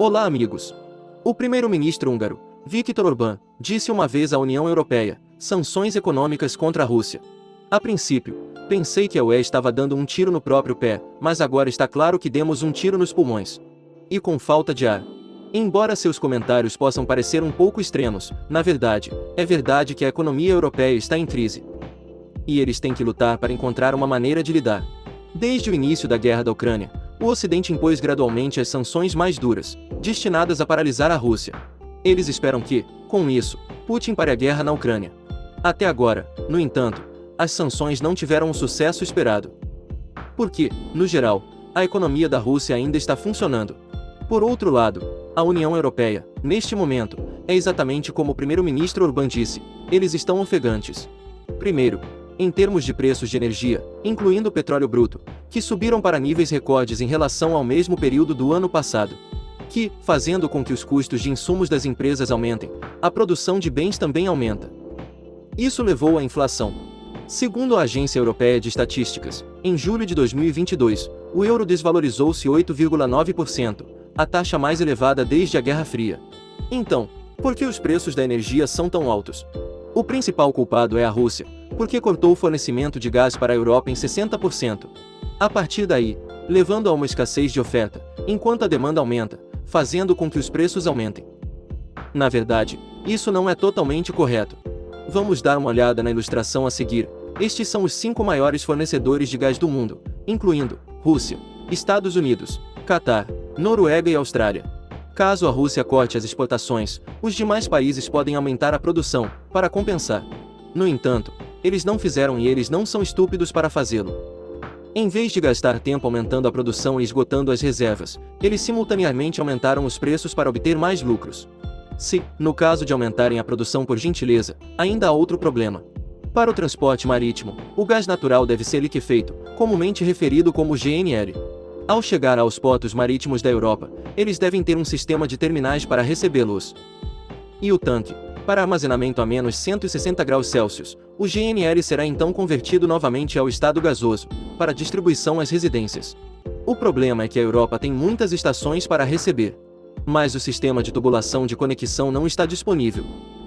Olá, amigos! O primeiro-ministro húngaro, Viktor Orbán, disse uma vez à União Europeia: sanções econômicas contra a Rússia. A princípio, pensei que a UE estava dando um tiro no próprio pé, mas agora está claro que demos um tiro nos pulmões. E com falta de ar. Embora seus comentários possam parecer um pouco extremos, na verdade, é verdade que a economia europeia está em crise. E eles têm que lutar para encontrar uma maneira de lidar. Desde o início da guerra da Ucrânia, o Ocidente impôs gradualmente as sanções mais duras, destinadas a paralisar a Rússia. Eles esperam que, com isso, Putin pare a guerra na Ucrânia. Até agora, no entanto, as sanções não tiveram o sucesso esperado. Porque, no geral, a economia da Rússia ainda está funcionando. Por outro lado, a União Europeia, neste momento, é exatamente como o primeiro-ministro Orbán disse: eles estão ofegantes. Primeiro, em termos de preços de energia, incluindo o petróleo bruto, que subiram para níveis recordes em relação ao mesmo período do ano passado. Que, fazendo com que os custos de insumos das empresas aumentem, a produção de bens também aumenta. Isso levou à inflação. Segundo a Agência Europeia de Estatísticas, em julho de 2022, o euro desvalorizou-se 8,9%, a taxa mais elevada desde a Guerra Fria. Então, por que os preços da energia são tão altos? O principal culpado é a Rússia, porque cortou o fornecimento de gás para a Europa em 60%. A partir daí, levando a uma escassez de oferta, enquanto a demanda aumenta, fazendo com que os preços aumentem. Na verdade, isso não é totalmente correto. Vamos dar uma olhada na ilustração a seguir. Estes são os 5 maiores fornecedores de gás do mundo, incluindo Rússia, Estados Unidos, Catar, Noruega e Austrália. Caso a Rússia corte as exportações, os demais países podem aumentar a produção, para compensar. No entanto, eles não fizeram e eles não são estúpidos para fazê-lo. Em vez de gastar tempo aumentando a produção e esgotando as reservas, eles simultaneamente aumentaram os preços para obter mais lucros. Se, no caso de aumentarem a produção por gentileza, ainda há outro problema. Para o transporte marítimo, o gás natural deve ser liquefeito, comumente referido como GNL. Ao chegar aos portos marítimos da Europa, eles devem ter um sistema de terminais para recebê-los. E o tanque, para armazenamento a menos 160 graus Celsius, o GNL será então convertido novamente ao estado gasoso, para distribuição às residências. O problema é que a Europa tem muitas estações para receber. Mas o sistema de tubulação de conexão não está disponível.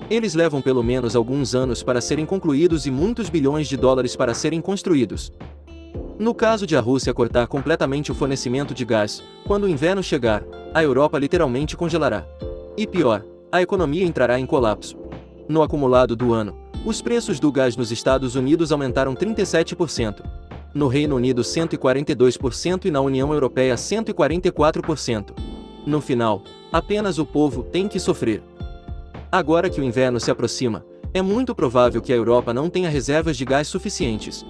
Eles levam pelo menos alguns anos para serem concluídos e muitos bilhões de dólares para serem construídos. No caso de a Rússia cortar completamente o fornecimento de gás, quando o inverno chegar, a Europa literalmente congelará. E pior, a economia entrará em colapso. No acumulado do ano, os preços do gás nos Estados Unidos aumentaram 37%. No Reino Unido 142% e na União Europeia 144%. No final, apenas o povo tem que sofrer. Agora que o inverno se aproxima, é muito provável que a Europa não tenha reservas de gás suficientes.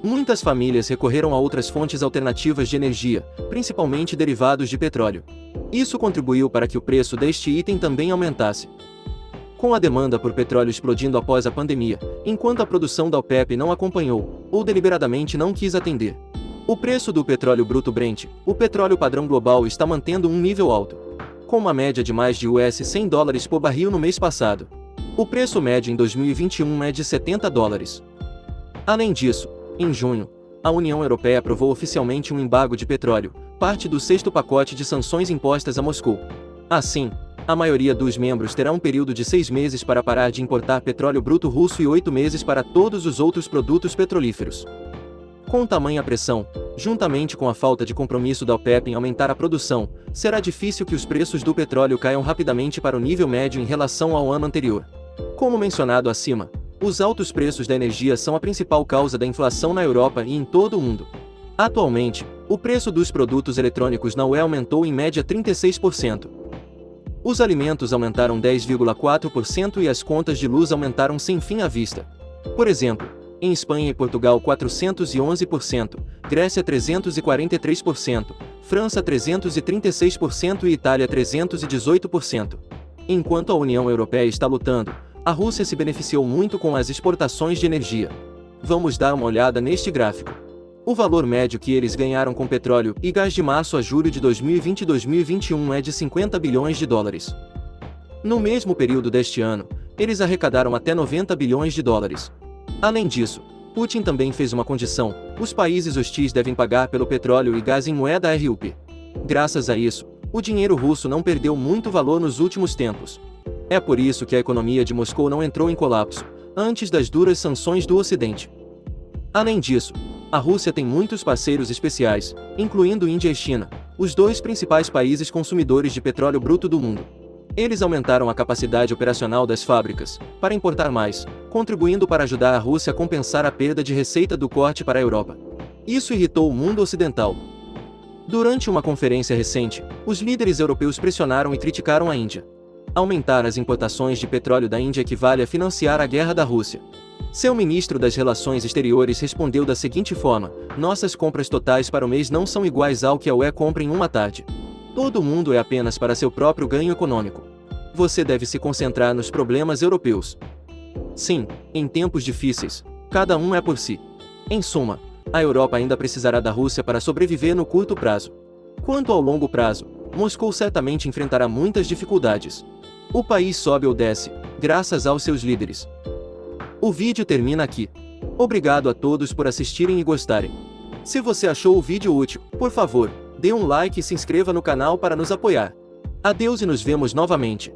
Muitas famílias recorreram a outras fontes alternativas de energia, principalmente derivados de petróleo. Isso contribuiu para que o preço deste item também aumentasse. Com a demanda por petróleo explodindo após a pandemia, enquanto a produção da OPEP não acompanhou, ou deliberadamente não quis atender. O preço do petróleo bruto Brent, o petróleo padrão global, está mantendo um nível alto, com uma média de mais de $100 por barril no mês passado. O preço médio em 2021 é de $70. Além disso, em junho, a União Europeia aprovou oficialmente um embargo de petróleo, parte do 6º pacote de sanções impostas a Moscou. Assim, a maioria dos membros terá um período de 6 meses para parar de importar petróleo bruto russo e 8 meses para todos os outros produtos petrolíferos. Com tamanha pressão, juntamente com a falta de compromisso da OPEP em aumentar a produção, será difícil que os preços do petróleo caiam rapidamente para o nível médio em relação ao ano anterior. Como mencionado acima, os altos preços da energia são a principal causa da inflação na Europa e em todo o mundo. Atualmente, o preço dos produtos eletrônicos na UE aumentou em média 36%. Os alimentos aumentaram 10,4% e as contas de luz aumentaram sem fim à vista. Por exemplo, em Espanha e Portugal 411%, Grécia 343%, França 336% e Itália 318%. Enquanto a União Europeia está lutando, a Rússia se beneficiou muito com as exportações de energia. Vamos dar uma olhada neste gráfico. O valor médio que eles ganharam com petróleo e gás de março a julho de 2020 e 2021 é de $50 bilhões. No mesmo período deste ano, eles arrecadaram até $90 bilhões. Além disso, Putin também fez uma condição: os países hostis devem pagar pelo petróleo e gás em moeda RUP. Graças a isso, O dinheiro russo não perdeu muito valor nos últimos tempos. É por isso que a economia de Moscou não entrou em colapso, antes das duras sanções do Ocidente. Além disso, a Rússia tem muitos parceiros especiais, incluindo Índia e China, os dois principais países consumidores de petróleo bruto do mundo. Eles aumentaram a capacidade operacional das fábricas, para importar mais, contribuindo para ajudar a Rússia a compensar a perda de receita do corte para a Europa. Isso irritou o mundo ocidental. Durante uma conferência recente, os líderes europeus pressionaram e criticaram a Índia. Aumentar as importações de petróleo da Índia equivale a financiar a guerra da Rússia. Seu ministro das Relações Exteriores respondeu da seguinte forma: nossas compras totais para o mês não são iguais ao que a UE compra em uma tarde. Todo mundo é apenas para seu próprio ganho econômico. Você deve se concentrar nos problemas europeus. Sim, em tempos difíceis, cada um é por si. Em suma, a Europa ainda precisará da Rússia para sobreviver no curto prazo. Quanto ao longo prazo, Moscou certamente enfrentará muitas dificuldades. O país sobe ou desce, graças aos seus líderes. O vídeo termina aqui. Obrigado a todos por assistirem e gostarem. Se você achou o vídeo útil, por favor, dê um like e se inscreva no canal para nos apoiar. Adeus e nos vemos novamente.